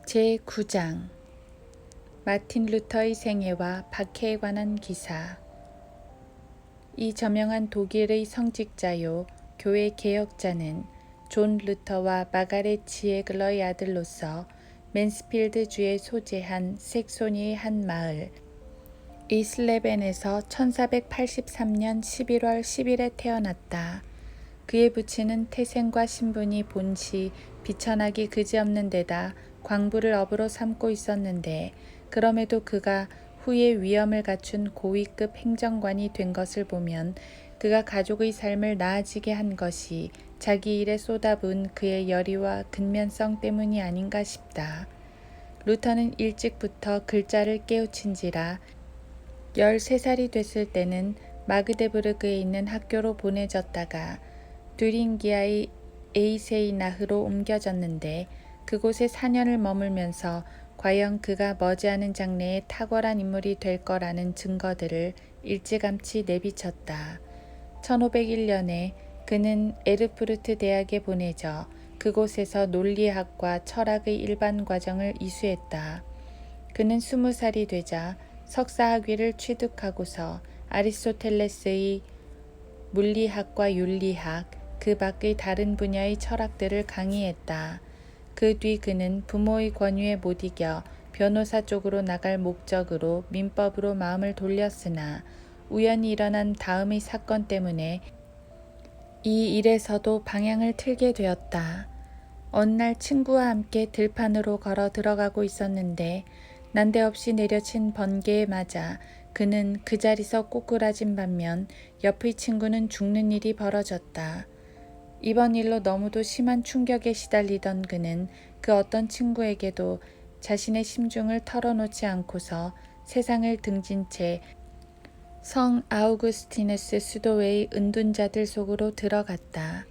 제9장 마틴 루터의 생애와 박해에 관한 기사. 이 저명한 독일의 성직자요 교회 개혁자는 존 루터와 마가렛 지에글러의 아들로서 맨스필드 주에 소재한 색소니의 한 마을 이슬레벤에서 1483년 11월 10일에 태어났다. 그의 부친은 태생과 신분이 본시 비천하기 그지없는 데다 광부를 업으로 삼고 있었는데, 그럼에도 그가 후에 위엄을 갖춘 고위급 행정관이 된 것을 보면 그가 가족의 삶을 나아지게 한 것이 자기 일에 쏟아부은 그의 열의와 근면성 때문이 아닌가 싶다. 루터는 일찍부터 글자를 깨우친지라 13살이 됐을 때는 마그데부르크에 있는 학교로 보내졌다가 튜링기아의 에이세이나흐로 옮겨졌는데, 그곳에 4년을 머물면서 과연 그가 머지않은 장래에 탁월한 인물이 될 거라는 증거들을 일찌감치 내비쳤다. 1501년에 그는 에르푸르트 대학에 보내져 그곳에서 논리학과 철학의 일반 과정을 이수했다. 그는 20살이 되자 석사학위를 취득하고서 아리스토텔레스의 물리학과 윤리학, 그 밖의 다른 분야의 철학들을 강의했다. 그 뒤 그는 부모의 권유에 못 이겨 변호사 쪽으로 나갈 목적으로 민법으로 마음을 돌렸으나 우연히 일어난 다음의 사건 때문에 이 일에서도 방향을 틀게 되었다. 어느 날 친구와 함께 들판으로 걸어 들어가고 있었는데 난데없이 내려친 번개에 맞아 그는 그 자리서 꼬꾸라진 반면 옆의 친구는 죽는 일이 벌어졌다. 이번 일로 너무도 심한 충격에 시달리던 그는 그 어떤 친구에게도 자신의 심중을 털어놓지 않고서 세상을 등진 채 성 아우구스티누스 수도회의 은둔자들 속으로 들어갔다.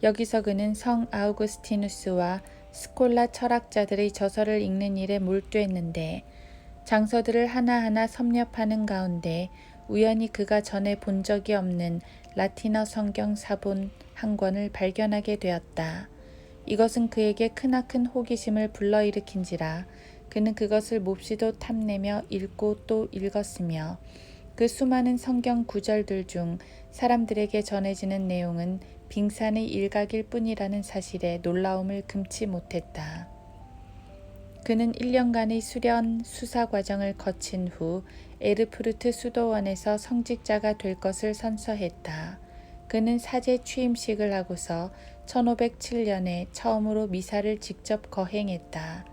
여기서 그는 성 아우구스티누스와 스콜라 철학자들의 저서를 읽는 일에 몰두했는데, 장서들을 하나하나 섭렵하는 가운데 우연히 그가 전에 본 적이 없는 라틴어 성경 사본 한 권을 발견하게 되었다. 이것은 그에게 크나큰 호기심을 불러일으킨지라 그는 그것을 몹시도 탐내며 읽고 또 읽었으며, 그 수많은 성경 구절들 중 사람들에게 전해지는 내용은 빙산의 일각일 뿐이라는 사실에 놀라움을 금치 못했다. 그는 1년간의 수련 수사 과정을 거친 후 에르푸르트 수도원에서 성직자가 될 것을 선서했다. 그는 사제 취임식을 하고서 1507년에 처음으로 미사를 직접 거행했다.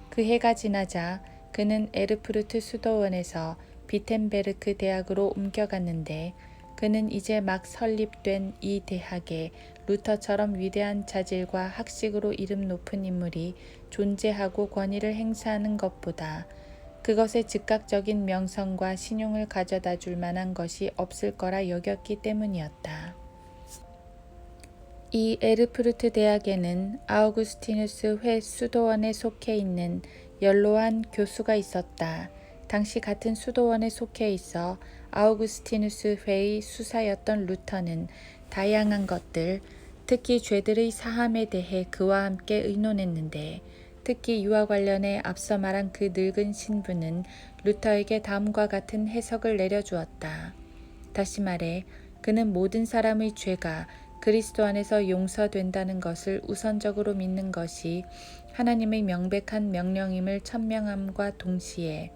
그 해가 지나자 그는 에르푸르트 수도원에서 비텐베르크 대학으로 옮겨갔는데, 그는 이제 막 설립된 이 대학에 루터처럼 위대한 자질과 학식으로 이름 높은 인물이 존재하고 권위를 행사하는 것보다 그것의 즉각적인 명성과 신용을 가져다 줄 만한 것이 없을 거라 여겼기 때문이었다. 이 에르푸르트 대학에는 아우구스티누스 회 수도원에 속해 있는 연로한 교수가 있었다. 당시 같은 수도원에 속해 있어 아우구스티누스 회의 수사였던 루터는 다양한 것들, 특히 죄들의 사함에 대해 그와 함께 의논했는데, 특히 이와 관련해 앞서 말한 그 늙은 신부는 루터에게 다음과 같은 해석을 내려주었다. 다시 말해, 그는 모든 사람의 죄가 그리스도 안에서 용서된다는 것을 우선적으로 믿는 것이 하나님의 명백한 명령임을 천명함과 동시에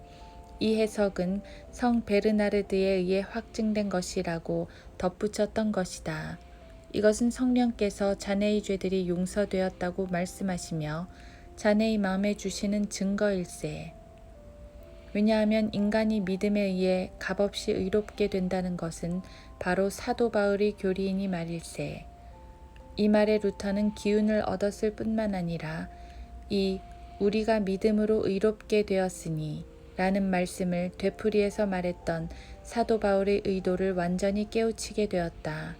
이 해석은 성 베르나르드에 의해 확증된 것이라고 덧붙였던 것이다. 이것은 성령께서 자네의 죄들이 용서되었다고 말씀하시며 자네의 마음에 주시는 증거일세. 왜냐하면 인간이 믿음에 의해 값없이 의롭게 된다는 것은 바로 사도 바울의 교리이니 말일세. 이 말에 루터는 기운을 얻었을 뿐만 아니라 이 우리가 믿음으로 의롭게 되었으니 라는 말씀을 되풀이해서 말했던 사도 바울의 의도를 완전히 깨우치게 되었다.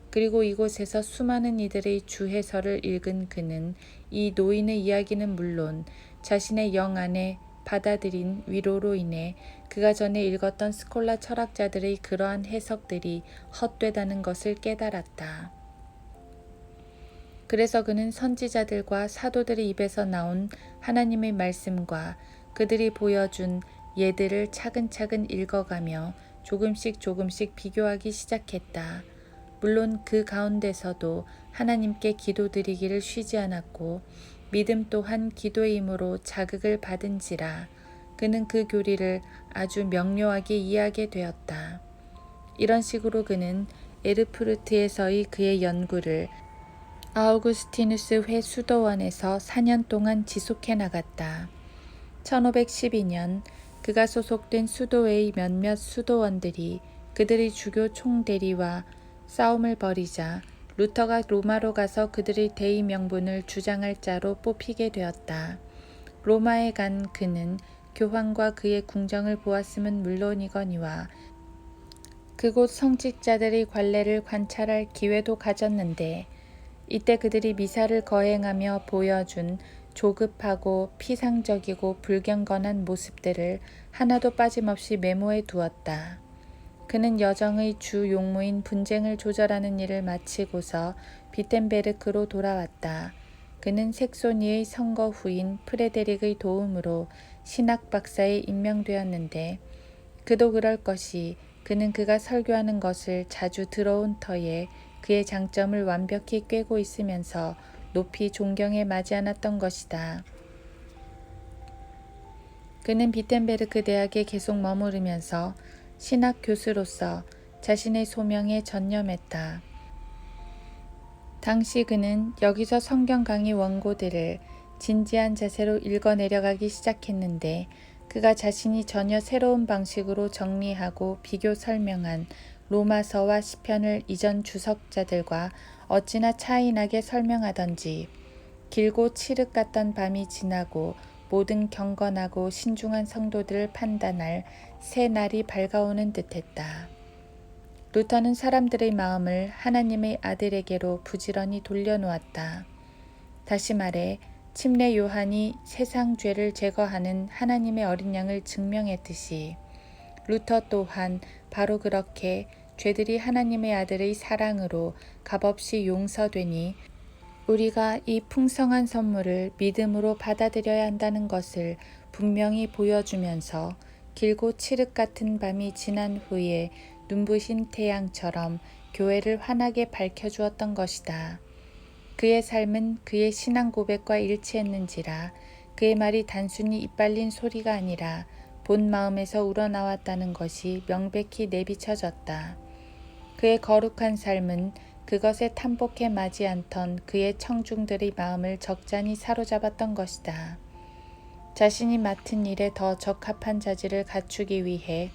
그리고 이곳에서 수많은 이들의 주해서를 읽은 그는 이 노인의 이야기는 물론 자신의 영 안에 받아들인 위로로 인해 그가 전에 읽었던 스콜라 철학자들의 그러한 해석들이 헛되다는 것을 깨달았다. 그래서 그는 선지자들과 사도들의 입에서 나온 하나님의 말씀과 그들이 보여준 예들을 차근차근 읽어가며 조금씩 비교하기 시작했다. 물론 그 가운데서도 하나님께 기도드리기를 쉬지 않았고 믿음 또한 기도의 힘으로 자극을 받은지라 그는 그 교리를 아주 명료하게 이해하게 되었다. 이런 식으로 그는 에르푸르트에서의 그의 연구를 아우구스티누스 회 수도원에서 4년 동안 지속해 나갔다. 1512년 그가 소속된 수도회의 몇몇 수도원들이 그들의 주교 총대리와 싸움을 벌이자 루터가 로마로 가서 그들의 대의 명분을 주장할 자로 뽑히게 되었다. 로마에 간 그는 교황과 그의 궁정을 보았음은 물론이거니와 그곳 성직자들의 관례를 관찰할 기회도 가졌는데 이때 그들이 미사를 거행하며 보여준 조급하고 피상적이고 불경건한 모습들을 하나도 빠짐없이 메모해 두었다. 그는 여정의 주 용무인 분쟁을 조절하는 일을 마치고서 비텐베르크로 돌아왔다. 그는 색소니의 선거 후인 프레데릭의 도움으로 신학 박사에 임명되었는데 그도 그럴 것이 그는 그가 설교하는 것을 자주 들어온 터에 그의 장점을 완벽히 꿰고 있으면서 높이 존경에 맞지 않았던 것이다. 그는 비텐베르크 대학에 계속 머무르면서 신학 교수로서 자신의 소명에 전념했다. 당시 그는 여기서 성경 강의 원고들을 진지한 자세로 읽어 내려가기 시작했는데 그가 자신이 전혀 새로운 방식으로 정리하고 비교 설명한 로마서와 시편을 이전 주석자들과 어찌나 차이나게 설명하던지 길고 칠흑 같던 밤이 지나고 모든 경건하고 신중한 성도들을 판단할 새 날이 밝아오는 듯했다. 루터는 사람들의 마음을 하나님의 아들에게로 부지런히 돌려놓았다. 다시 말해 침례 요한이 세상 죄를 제거하는 하나님의 어린 양을 증명했듯이 루터 또한 바로 그렇게 죄들이 하나님의 아들의 사랑으로 값없이 용서되니 우리가 이 풍성한 선물을 믿음으로 받아들여야 한다는 것을 분명히 보여주면서 길고 칠흑 같은 밤이 지난 후에 눈부신 태양처럼 교회를 환하게 밝혀주었던 것이다. 그의 삶은 그의 신앙 고백과 일치했는지라 그의 말이 단순히 이빨린 소리가 아니라 본 마음에서 우러나왔다는 것이 명백히 내비쳐졌다. 그의 거룩한 삶은 그것에 탐복해 마지 않던 그의 청중들의 마음을 적잖이 사로잡았던 것이다. 자신이 맡은 일에 더 적합한 자질을 갖추기 위해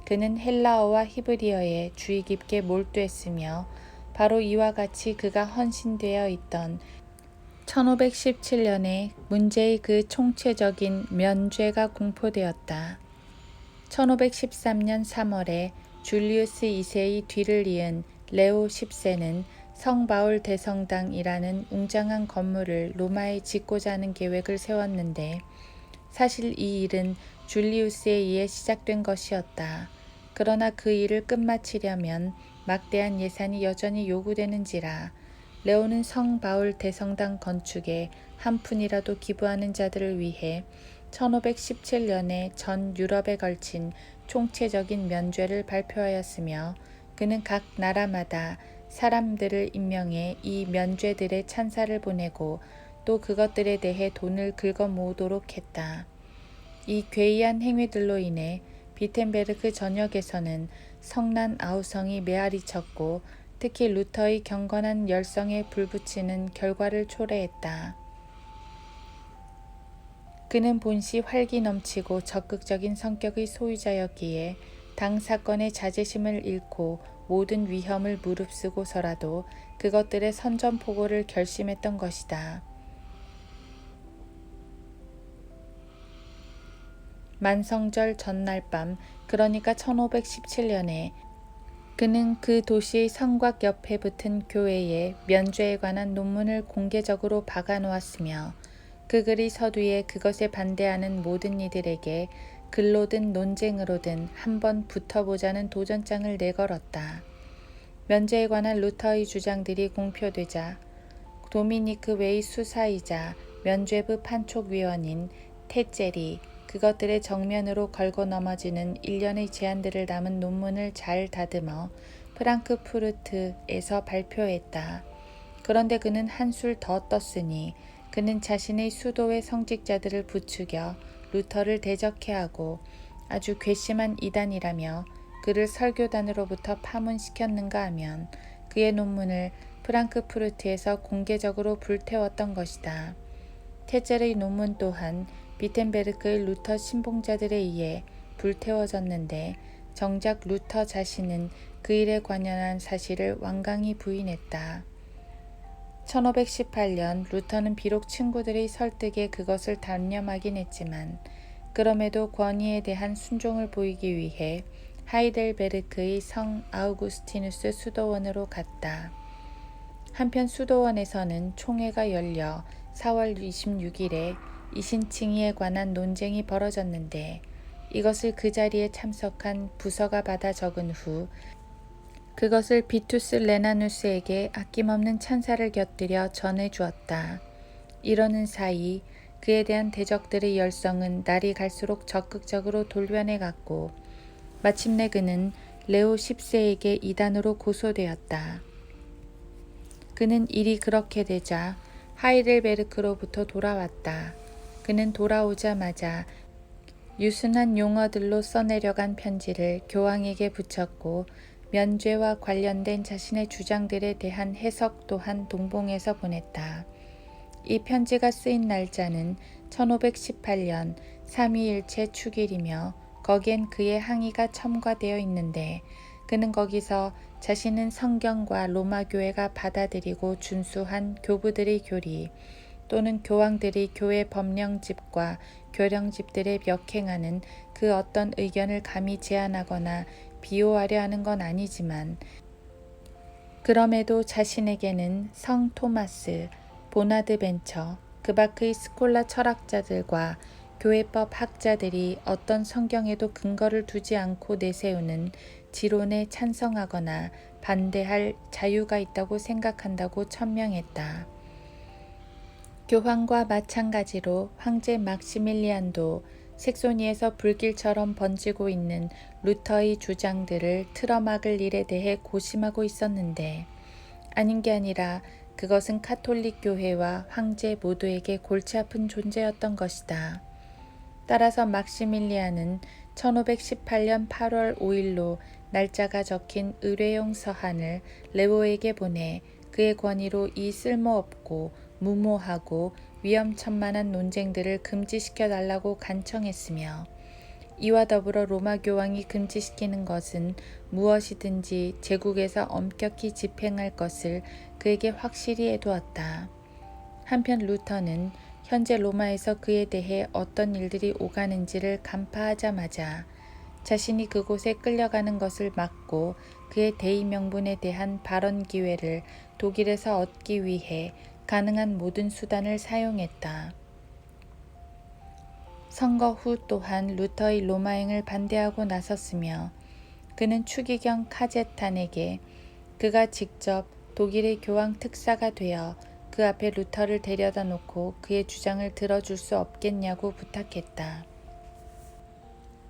그는 헬라어와 히브리어에 주의 깊게 몰두했으며 바로 이와 같이 그가 헌신되어 있던 1517년에 문제의 그 총체적인 면죄가 공포되었다. 1513년 3월에 줄리우스 2세의 뒤를 이은 레오 10세는 성바울 대성당이라는 웅장한 건물을 로마에 짓고자 하는 계획을 세웠는데 사실 이 일은 줄리우스에 의해 시작된 것이었다. 그러나 그 일을 끝마치려면 막대한 예산이 여전히 요구되는지라 레오는 성바울 대성당 건축에 한 푼이라도 기부하는 자들을 위해 1517년에 전 유럽에 걸친 총체적인 면죄를 발표하였으며 그는 각 나라마다 사람들을 임명해 이 면죄들의 찬사를 보내고 또 그것들에 대해 돈을 긁어 모으도록 했다. 이 괴이한 행위들로 인해 비텐베르크 전역에서는 성난 아우성이 메아리 쳤고 특히 루터의 경건한 열성에 불붙이는 결과를 초래했다. 그는 본시 활기 넘치고 적극적인 성격의 소유자였기에 당 사건의 자제심을 잃고 모든 위험을 무릅쓰고서라도 그것들의 선전포고를 결심했던 것이다. 만성절 전날 밤, 그러니까 1517년에 그는 그 도시의 성곽 옆에 붙은 교회에 면죄에 관한 논문을 공개적으로 박아놓았으며 그 글의 서두에 그것에 반대하는 모든 이들에게 글로든 논쟁으로든 한번 붙어보자는 도전장을 내걸었다. 면죄에 관한 루터의 주장들이 공표되자 도미니크 웨이 수사이자 면죄부 판촉위원인 테젤이 그것들의 정면으로 걸고 넘어지는 일련의 제안들을 담은 논문을 잘 다듬어 프랑크푸르트에서 발표했다. 그런데 그는 한술 더 떴으니 그는 자신의 수도의 성직자들을 부추겨 루터를 대적해하고 아주 괘씸한 이단이라며 그를 설교단으로부터 파문시켰는가 하면 그의 논문을 프랑크푸르트에서 공개적으로 불태웠던 것이다. 테젤의 논문 또한 비텐베르크의 루터 신봉자들에 의해 불태워졌는데 정작 루터 자신은 그 일에 관여한 사실을 완강히 부인했다. 1518년 루터는 비록 친구들의 설득에 그것을 단념하긴 했지만 그럼에도 권위에 대한 순종을 보이기 위해 하이델베르크의 성 아우구스티누스 수도원으로 갔다. 한편 수도원에서는 총회가 열려 4월 26일에 이신칭의에 관한 논쟁이 벌어졌는데 이것을 그 자리에 참석한 부서가 받아 적은 후 그것을 비투스 레나누스에게 아낌없는 찬사를 곁들여 전해주었다. 이러는 사이 그에 대한 대적들의 열성은 날이 갈수록 적극적으로 돌변해갔고 마침내 그는 레오 10세에게 이단으로 고소되었다. 그는 일이 그렇게 되자 하이델베르크로부터 돌아왔다. 그는 돌아오자마자 유순한 용어들로 써내려간 편지를 교황에게 붙였고 면죄와 관련된 자신의 주장들에 대한 해석 또한 동봉해서 보냈다. 이 편지가 쓰인 날짜는 1518년 3.2일체 축일이며 거기엔 그의 항의가 첨가되어 있는데 그는 거기서 자신은 성경과 로마 교회가 받아들이고 준수한 교부들의 교리 또는 교황들의 교회 법령집과 교령집들에 역행하는 그 어떤 의견을 감히 제안하거나 비호하려 하는 건 아니지만 그럼에도 자신에게는 성 토마스, 보나드벤처, 그 밖의 스콜라 철학자들과 교회법 학자들이 어떤 성경에도 근거를 두지 않고 내세우는 지론에 찬성하거나 반대할 자유가 있다고 생각한다고 천명했다. 교황과 마찬가지로 황제 막시밀리안도 색소니에서 불길처럼 번지고 있는 루터의 주장들을 틀어막을 일에 대해 고심하고 있었는데 아닌 게 아니라 그것은 카톨릭 교회와 황제 모두에게 골치 아픈 존재였던 것이다. 따라서 막시밀리안은 1518년 8월 5일로 날짜가 적힌 의뢰용 서한을 레오에게 보내 그의 권위로 이 쓸모없고 무모하고 위험천만한 논쟁들을 금지시켜 달라고 간청했으며 이와 더불어 로마 교황이 금지시키는 것은 무엇이든지 제국에서 엄격히 집행할 것을 그에게 확실히 해두었다. 한편 루터는 현재 로마에서 그에 대해 어떤 일들이 오가는지를 간파하자마자 자신이 그곳에 끌려가는 것을 막고 그의 대의 명분에 대한 발언 기회를 독일에서 얻기 위해 가능한 모든 수단을 사용했다. 선거 후 또한 루터의 로마행을 반대하고 나섰으며 그는 추기경 카제탄에게 그가 직접 독일의 교황 특사가 되어 그 앞에 루터를 데려다 놓고 그의 주장을 들어줄 수 없겠냐고 부탁했다.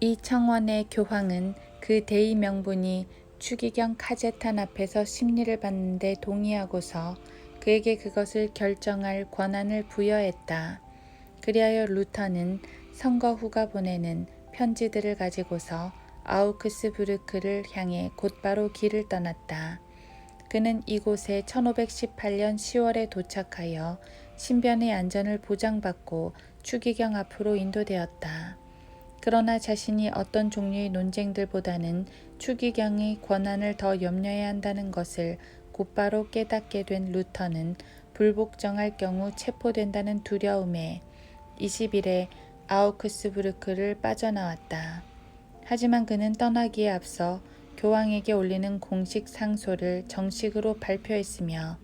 이 청원의 교황은 그 대의 명분이 추기경 카제탄 앞에서 심리를 받는데 동의하고서 그에게 그것을 결정할 권한을 부여했다. 그리하여 루터는 선거 후가 보내는 편지들을 가지고서 아우크스부르크를 향해 곧바로 길을 떠났다. 그는 이곳에 1518년 10월에 도착하여 신변의 안전을 보장받고 추기경 앞으로 인도되었다. 그러나 자신이 어떤 종류의 논쟁들보다는 추기경의 권한을 더 염려해야 한다는 것을 곧바로 깨닫게 된 루터는 불복종할 경우 체포된다는 두려움에 20일에 아우크스부르크를 빠져나왔다. 하지만 그는 떠나기에 앞서 교황에게 올리는 공식 상소를 정식으로 발표했으며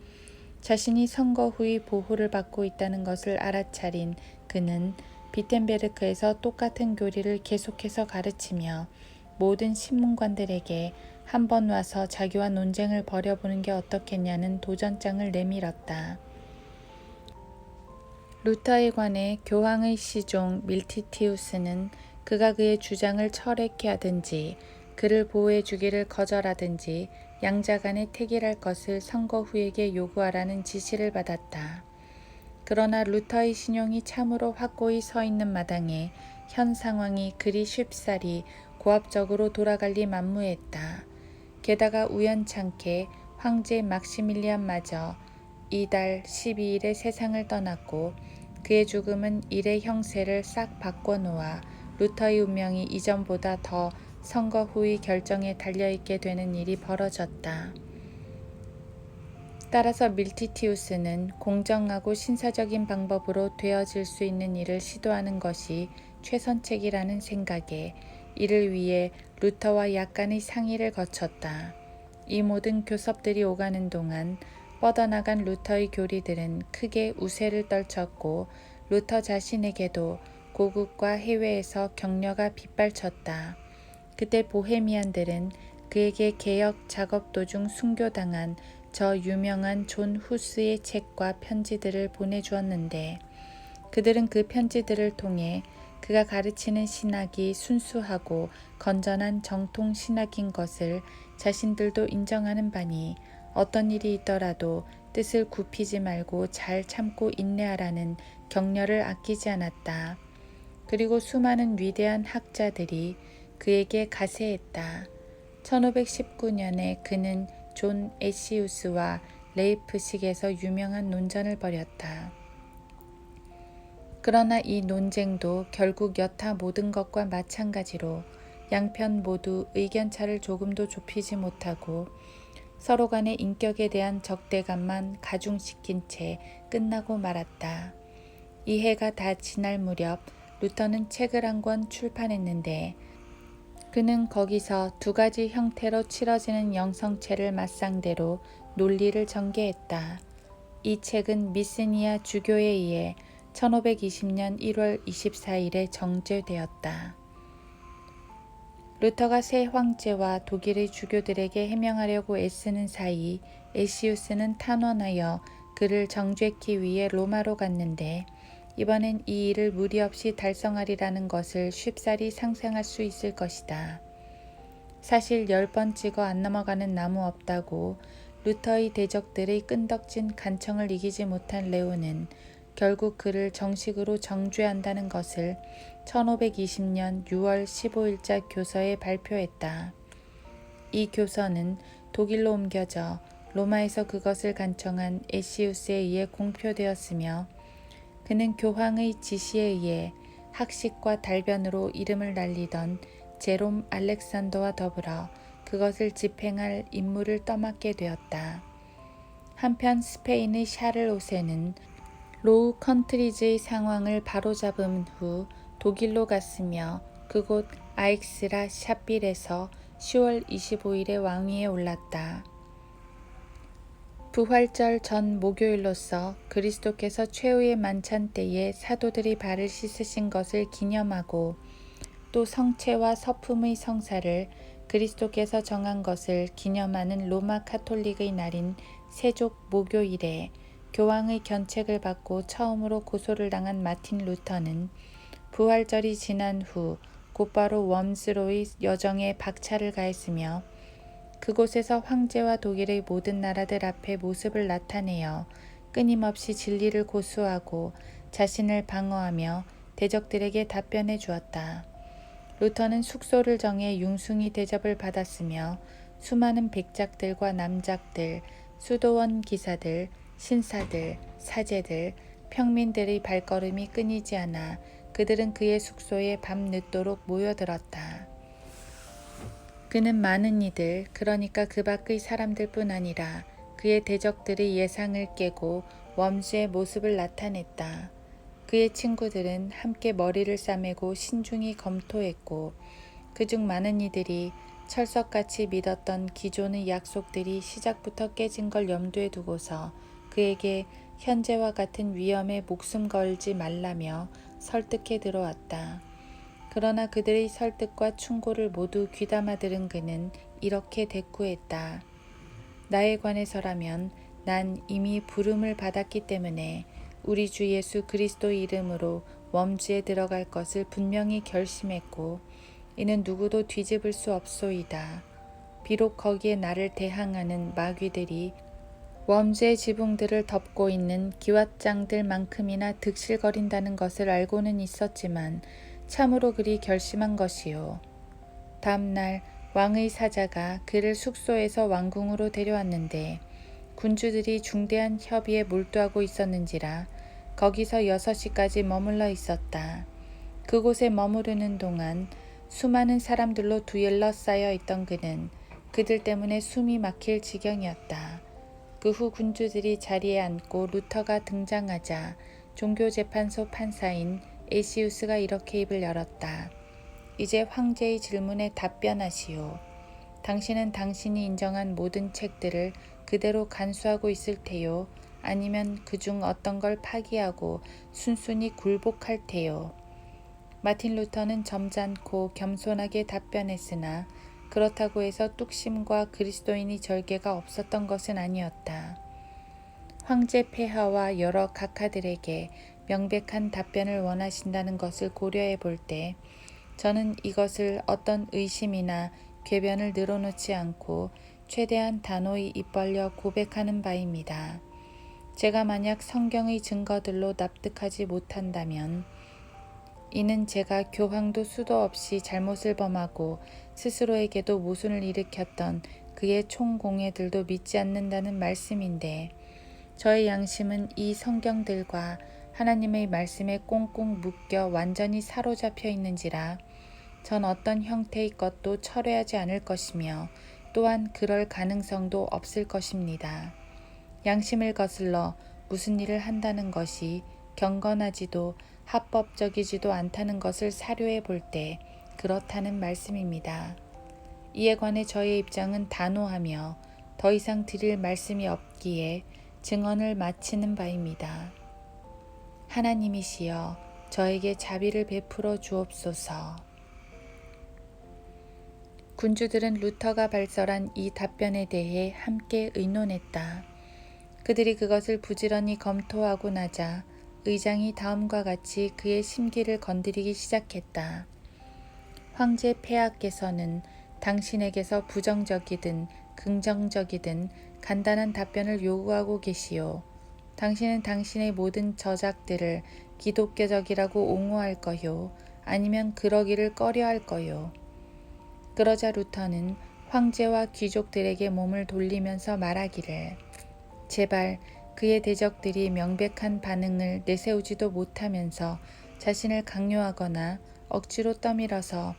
자신이 선거 후의 보호를 받고 있다는 것을 알아차린 그는 비텐베르크에서 똑같은 교리를 계속해서 가르치며 모든 신문관들에게 한번 와서 자기와 논쟁을 벌여보는 게 어떻겠냐는 도전장을 내밀었다. 루터에 관해 교황의 시종 밀티티우스는 그가 그의 주장을 철회케 하든지 그를 보호해 주기를 거절하든지 양자간에 택일할 것을 선거 후에게 요구하라는 지시를 받았다. 그러나 루터의 신용이 참으로 확고히 서 있는 마당에 현 상황이 그리 쉽사리 고압적으로 돌아갈 리 만무했다. 게다가 우연찮게 황제 막시밀리안마저 이달 12일에 세상을 떠났고 그의 죽음은 일의 형세를 싹 바꿔놓아 루터의 운명이 이전보다 더 선거 후의 결정에 달려있게 되는 일이 벌어졌다. 따라서 밀티티우스는 공정하고 신사적인 방법으로 되어질 수 있는 일을 시도하는 것이 최선책이라는 생각에 이를 위해 루터와 약간의 상의를 거쳤다. 이 모든 교섭들이 오가는 동안 뻗어나간 루터의 교리들은 크게 우세를 떨쳤고 루터 자신에게도 고국과 해외에서 격려가 빗발쳤다. 그때 보헤미안들은 그에게 개혁 작업 도중 순교당한 저 유명한 존 후스의 책과 편지들을 보내주었는데 그들은 그 편지들을 통해 그가 가르치는 신학이 순수하고 건전한 정통 신학인 것을 자신들도 인정하는 바니 어떤 일이 있더라도 뜻을 굽히지 말고 잘 참고 인내하라는 격려를 아끼지 않았다. 그리고 수많은 위대한 학자들이 그에게 가세했다. 1519년에 그는 존 에시우스와 레이프식에서 유명한 논전을 벌였다. 그러나 이 논쟁도 결국 여타 모든 것과 마찬가지로 양편 모두 의견차를 조금도 좁히지 못하고 서로 간의 인격에 대한 적대감만 가중시킨 채 끝나고 말았다. 이 해가 다 지날 무렵 루터는 책을 한 권 출판했는데 그는 거기서 두 가지 형태로 치러지는 영성체를 맞상대로 논리를 전개했다. 이 책은 미스니아 주교에 의해 1520년 1월 24일에 정제되었다. 루터가 새 황제와 독일의 주교들에게 해명하려고 애쓰는 사이 에시우스는 탄원하여 그를 정죄키 위해 로마로 갔는데 이번엔 이 일을 무리 없이 달성하리라는 것을 쉽사리 상상할 수 있을 것이다. 사실 10번 찍어 안 넘어가는 나무 없다고 루터의 대적들의 끈덕진 간청을 이기지 못한 레오는 결국 그를 정식으로 정죄한다는 것을 1520년 6월 15일자 교서에 발표했다. 이 교서는 독일로 옮겨져 로마에서 그것을 간청한 에시우스에 의해 공표되었으며 그는 교황의 지시에 의해 학식과 달변으로 이름을 날리던 제롬 알렉산더와 더불어 그것을 집행할 임무를 떠맡게 되었다. 한편 스페인의 샤를 5세는 로우 컨트리즈의 상황을 바로잡은 후 독일로 갔으며 그곳 아익스라 샤빌에서 10월 25일에 왕위에 올랐다. 부활절 전 목요일로서 그리스도께서 최후의 만찬 때에 사도들이 발을 씻으신 것을 기념하고 또 성체와 서품의 성사를 그리스도께서 정한 것을 기념하는 로마 카톨릭의 날인 세족 목요일에 교황의 견책을 받고 처음으로 고소를 당한 마틴 루터는 부활절이 지난 후 곧바로 웜스로의 여정에 박차를 가했으며 그곳에서 황제와 독일의 모든 나라들 앞에 모습을 나타내어 끊임없이 진리를 고수하고 자신을 방어하며 대적들에게 답변해 주었다. 루터는 숙소를 정해 융숭이 대접을 받았으며 수많은 백작들과 남작들, 수도원 기사들, 신사들, 사제들, 평민들의 발걸음이 끊이지 않아 그들은 그의 숙소에 밤늦도록 모여들었다. 그는 많은 이들, 그러니까 그 밖의 사람들뿐 아니라 그의 대적들의 예상을 깨고 웜스의 모습을 나타냈다. 그의 친구들은 함께 머리를 싸매고 신중히 검토했고 그중 많은 이들이 철석같이 믿었던 기존의 약속들이 시작부터 깨진 걸 염두에 두고서 그에게 현재와 같은 위험에 목숨 걸지 말라며 설득해 들어왔다. 그러나 그들의 설득과 충고를 모두 귀담아 들은 그는 이렇게 대꾸했다. 나에 관해서라면 난 이미 부름을 받았기 때문에 우리 주 예수 그리스도 이름으로 웜즈에 들어갈 것을 분명히 결심했고 이는 누구도 뒤집을 수 없소이다. 비록 거기에 나를 대항하는 마귀들이 웜즈의 지붕들을 덮고 있는 기왓장들만큼이나 득실거린다는 것을 알고는 있었지만 참으로 그리 결심한 것이요. 다음날 왕의 사자가 그를 숙소에서 왕궁으로 데려왔는데 군주들이 중대한 협의에 몰두하고 있었는지라 거기서 6시까지 머물러 있었다. 그곳에 머무르는 동안 수많은 사람들로 둘러싸여 있던 그는 그들 때문에 숨이 막힐 지경이었다. 그 후 군주들이 자리에 앉고 루터가 등장하자 종교재판소 판사인 에시우스가 이렇게 입을 열었다. 이제 황제의 질문에 답변하시오. 당신은 당신이 인정한 모든 책들을 그대로 간수하고 있을 테요. 아니면 그중 어떤 걸 파기하고 순순히 굴복할 테요. 마틴 루터는 점잖고 겸손하게 답변했으나 그렇다고 해서 뚝심과 그리스도인이 절개가 없었던 것은 아니었다. 황제 폐하와 여러 각하들에게 명백한 답변을 원하신다는 것을 고려해 볼 때 저는 이것을 어떤 의심이나 궤변을 늘어놓지 않고 최대한 단호히 입 벌려 고백하는 바입니다. 제가 만약 성경의 증거들로 납득하지 못한다면 이는 제가 교황도 수도 없이 잘못을 범하고 스스로에게도 모순을 일으켰던 그의 총공예들도 믿지 않는다는 말씀인데 저의 양심은 이 성경들과 하나님의 말씀에 꽁꽁 묶여 완전히 사로잡혀 있는지라 전 어떤 형태의 것도 철회하지 않을 것이며 또한 그럴 가능성도 없을 것입니다. 양심을 거슬러 무슨 일을 한다는 것이 경건하지도 합법적이지도 않다는 것을 사료해 볼 때 그렇다는 말씀입니다. 이에 관해 저의 입장은 단호하며 더 이상 드릴 말씀이 없기에 증언을 마치는 바입니다. 하나님이시여 저에게 자비를 베풀어 주옵소서. 군주들은 루터가 발설한 이 답변에 대해 함께 의논했다. 그들이 그것을 부지런히 검토하고 나자 의장이 다음과 같이 그의 심기를 건드리기 시작했다. 황제 폐하께서는 당신에게서 부정적이든 긍정적이든 간단한 답변을 요구하고 계시오. 당신은 당신의 모든 저작들을 기독교적이라고 옹호할 거요, 아니면 그러기를 꺼려할 거요. 그러자 루터는 황제와 귀족들에게 몸을 돌리면서 말하기를 제발 그의 대적들이 명백한 반응을 내세우지도 못하면서 자신을 강요하거나 억지로 떠밀어서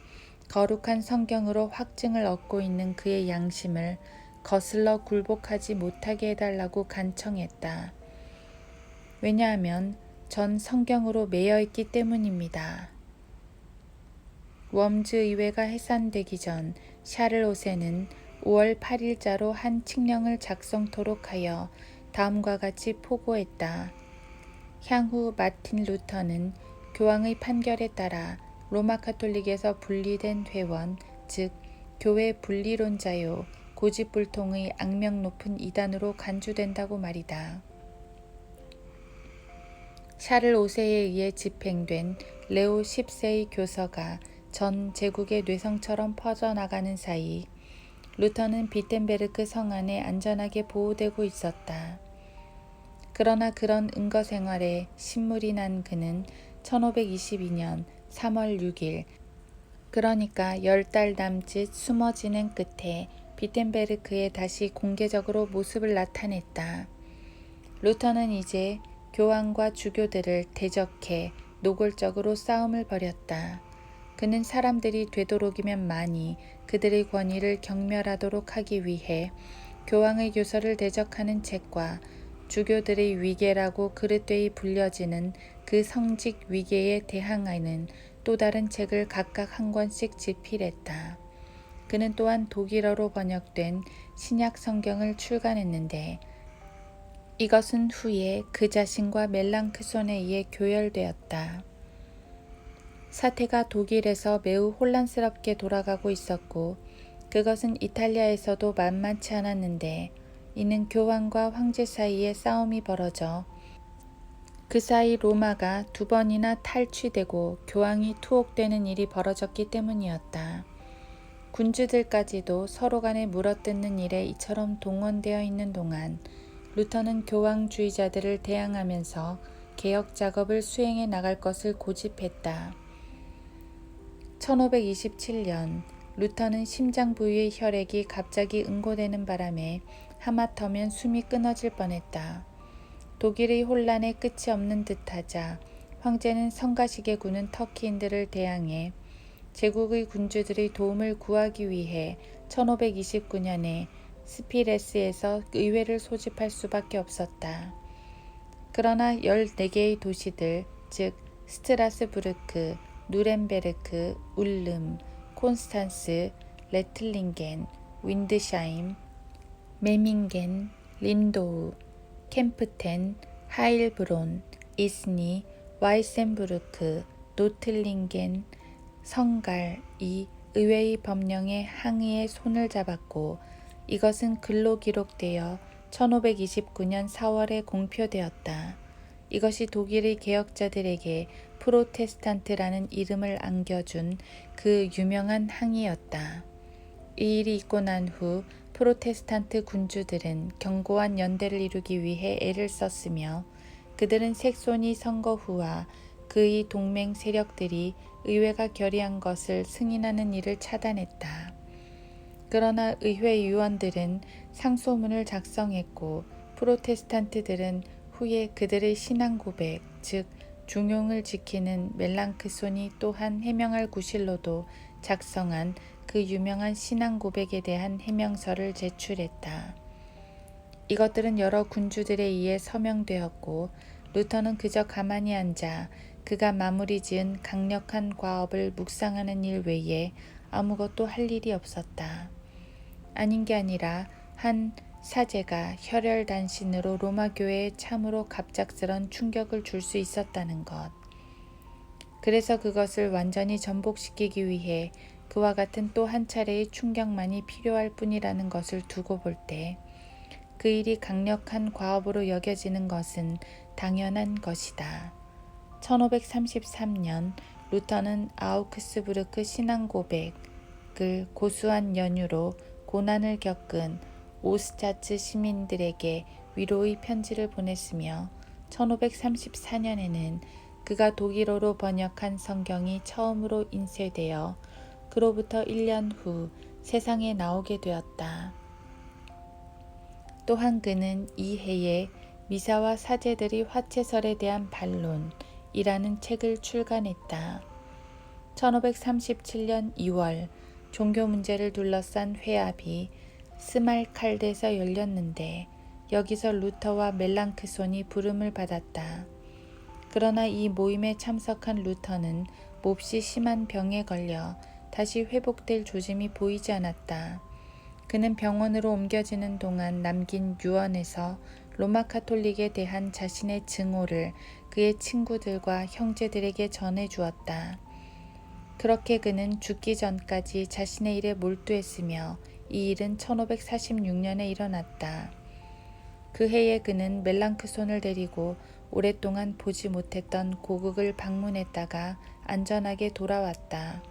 거룩한 성경으로 확증을 얻고 있는 그의 양심을 거슬러 굴복하지 못하게 해달라고 간청했다. 왜냐하면 전 성경으로 매여 있기 때문입니다. 웜즈 의회가 해산되기 전 샤를옷에는 5월 8일자로 한 칙령을 작성토록 하여 다음과 같이 포고했다. 향후 마틴 루터는 교황의 판결에 따라 로마 카톨릭에서 분리된 회원, 즉 교회 분리론자요 고집불통의 악명 높은 이단으로 간주된다고 말이다. 샤를 5세에 의해 집행된 레오 10세의 교서가 전 제국의 뇌성처럼 퍼져나가는 사이 루터는 비텐베르크 성 안에 안전하게 보호되고 있었다. 그러나 그런 은거 생활에 신물이 난 그는 1522년 3월 6일 그러니까 10달 남짓 숨어 지낸 끝에 비텐베르크에 다시 공개적으로 모습을 나타냈다. 루터는 이제 교황과 주교들을 대적해 노골적으로 싸움을 벌였다. 그는 사람들이 되도록이면 많이 그들의 권위를 경멸하도록 하기 위해 교황의 교서를 대적하는 책과 주교들의 위계라고 그릇되이 불려지는 그 성직 위계에 대항하는 또 다른 책을 각각 한 권씩 집필했다. 그는 또한 독일어로 번역된 신약 성경을 출간했는데 이것은 후에 그 자신과 멜랑크손에 의해 교열되었다. 사태가 독일에서 매우 혼란스럽게 돌아가고 있었고 그것은 이탈리아에서도 만만치 않았는데 이는 교황과 황제 사이에 싸움이 벌어져 그 사이 로마가 2번이나 탈취되고 교황이 투옥되는 일이 벌어졌기 때문이었다. 군주들까지도 서로 간에 물어뜯는 일에 이처럼 동원되어 있는 동안 루터는 교황주의자들을 대항하면서 개혁 작업을 수행해 나갈 것을 고집했다. 1527년 루터는 심장 부위의 혈액이 갑자기 응고되는 바람에 하마터면 숨이 끊어질 뻔했다. 독일의 혼란에 끝이 없는 듯하자 황제는 성가시게 구는 터키인들을 대항해 제국의 군주들의 도움을 구하기 위해 1529년에 스피레스에서 의회를 소집할 수밖에 없었다. 그러나 14개의 도시들, 즉 스트라스부르크, 누렌베르크, 울름, 콘스탄스, 레틀링겐, 윈드샤임, 메밍겐, 린도우, 캠프텐, 하일브론, 이스니, 와이센부르크, 노틀링겐, 성갈이 의회의 법령에 항의의 손을 잡았고 이것은 글로 기록되어 1529년 4월에 공표되었다. 이것이 독일의 개혁자들에게 프로테스탄트라는 이름을 안겨준 그 유명한 항의였다. 이 일이 있고 난 후 프로테스탄트 군주들은 견고한 연대를 이루기 위해 애를 썼으며 그들은 색소니 선거 후와 그의 동맹 세력들이 의회가 결의한 것을 승인하는 일을 차단했다. 그러나 의회 의원들은 상소문을 작성했고 프로테스탄트들은 후에 그들의 신앙 고백, 즉 중용을 지키는 멜랑크손이 또한 해명할 구실로도 작성한 그 유명한 신앙 고백에 대한 해명서를 제출했다. 이것들은 여러 군주들에 의해 서명되었고 루터는 그저 가만히 앉아 그가 마무리 지은 강력한 과업을 묵상하는 일 외에 아무것도 할 일이 없었다. 아닌 게 아니라 한 사제가 혈혈단신으로 로마 교회에 참으로 갑작스런 충격을 줄 수 있었다는 것. 그래서 그것을 완전히 전복시키기 위해 그와 같은 또 한 차례의 충격만이 필요할 뿐이라는 것을 두고 볼 때 그 일이 강력한 과업으로 여겨지는 것은 당연한 것이다. 1533년 루터는 아우크스부르크 신앙 고백을 고수한 연유로 고난을 겪은 오스차츠 시민들에게 위로의 편지를 보냈으며 1534년에는 그가 독일어로 번역한 성경이 처음으로 인쇄되어 그로부터 1년 후 세상에 나오게 되었다. 또한 그는 이 해에 미사와 사제들의 화채설에 대한 반론이라는 책을 출간했다. 1537년 2월 종교 문제를 둘러싼 회합이 스말칼드에서 열렸는데 여기서 루터와 멜랑크손이 부름을 받았다. 그러나 이 모임에 참석한 루터는 몹시 심한 병에 걸려 다시 회복될 조짐이 보이지 않았다. 그는 병원으로 옮겨지는 동안 남긴 유언에서 로마 카톨릭에 대한 자신의 증오를 그의 친구들과 형제들에게 전해 주었다. 그렇게 그는 죽기 전까지 자신의 일에 몰두했으며 이 일은 1546년에 일어났다. 그 해에 그는 멜랑크손을 데리고 오랫동안 보지 못했던 고국을 방문했다가 안전하게 돌아왔다.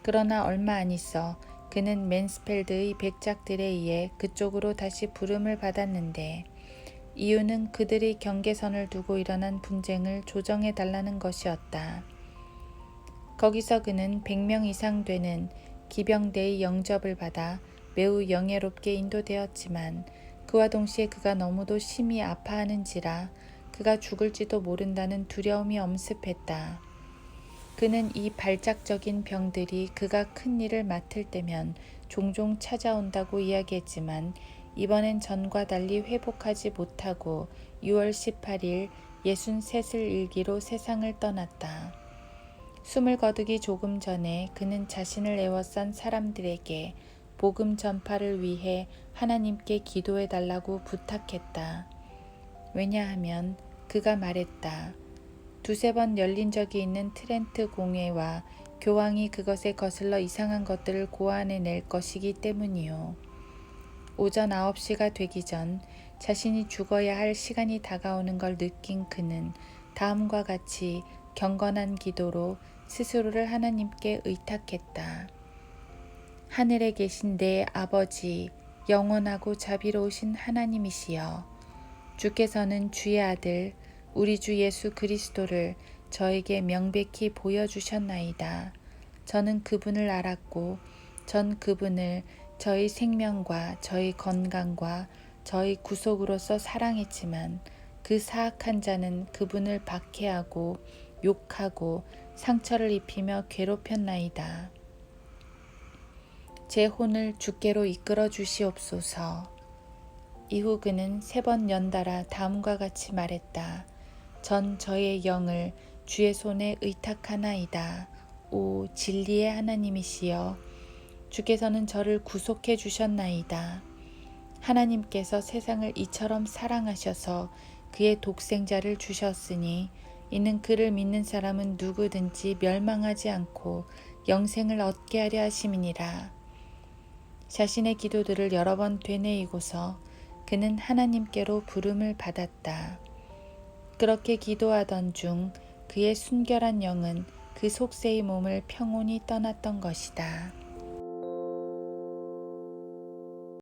그러나 얼마 안 있어 그는 맨스펠드의 백작들에 의해 그쪽으로 다시 부름을 받았는데 이유는 그들의 경계선을 두고 일어난 분쟁을 조정해 달라는 것이었다. 거기서 그는 100명 이상 되는 기병대의 영접을 받아 매우 영예롭게 인도되었지만 그와 동시에 그가 너무도 심히 아파하는지라 그가 죽을지도 모른다는 두려움이 엄습했다. 그는 이 발작적인 병들이 그가 큰 일을 맡을 때면 종종 찾아온다고 이야기했지만 이번엔 전과 달리 회복하지 못하고 6월 18일 63을 일기로 세상을 떠났다. 숨을 거두기 조금 전에 그는 자신을 애워싼 사람들에게 복음 전파를 위해 하나님께 기도해 달라고 부탁했다. 왜냐하면 그가 말했다. 2~3번 열린 적이 있는 트렌트 공회와 교황이 그것에 거슬러 이상한 것들을 고안해낼 것이기 때문이요. 오전 9시가 되기 전 자신이 죽어야 할 시간이 다가오는 걸 느낀 그는 다음과 같이 경건한 기도로 스스로를 하나님께 의탁했다. 하늘에 계신 내 아버지, 영원하고 자비로우신 하나님이시여, 주께서는 주의 아들 우리 주 예수 그리스도를 저에게 명백히 보여주셨나이다. 저는 그분을 알았고 전 그분을 저희 생명과 저희 건강과 저희 구속으로서 사랑했지만 그 사악한 자는 그분을 박해하고 욕하고 상처를 입히며 괴롭혔나이다. 제 혼을 주께로 이끌어 주시옵소서. 이후 그는 3번 연달아 다음과 같이 말했다. 전 저의 영을 주의 손에 의탁하나이다. 오 진리의 하나님이시여, 주께서는 저를 구속해 주셨나이다. 하나님께서 세상을 이처럼 사랑하셔서 그의 독생자를 주셨으니 이는 그를 믿는 사람은 누구든지 멸망하지 않고 영생을 얻게 하려 하심이니라. 자신의 기도들을 여러 번 되뇌이고서 그는 하나님께로 부름을 받았다. 그렇게 기도하던 중 그의 순결한 영은 그 속세의 몸을 평온히 떠났던 것이다.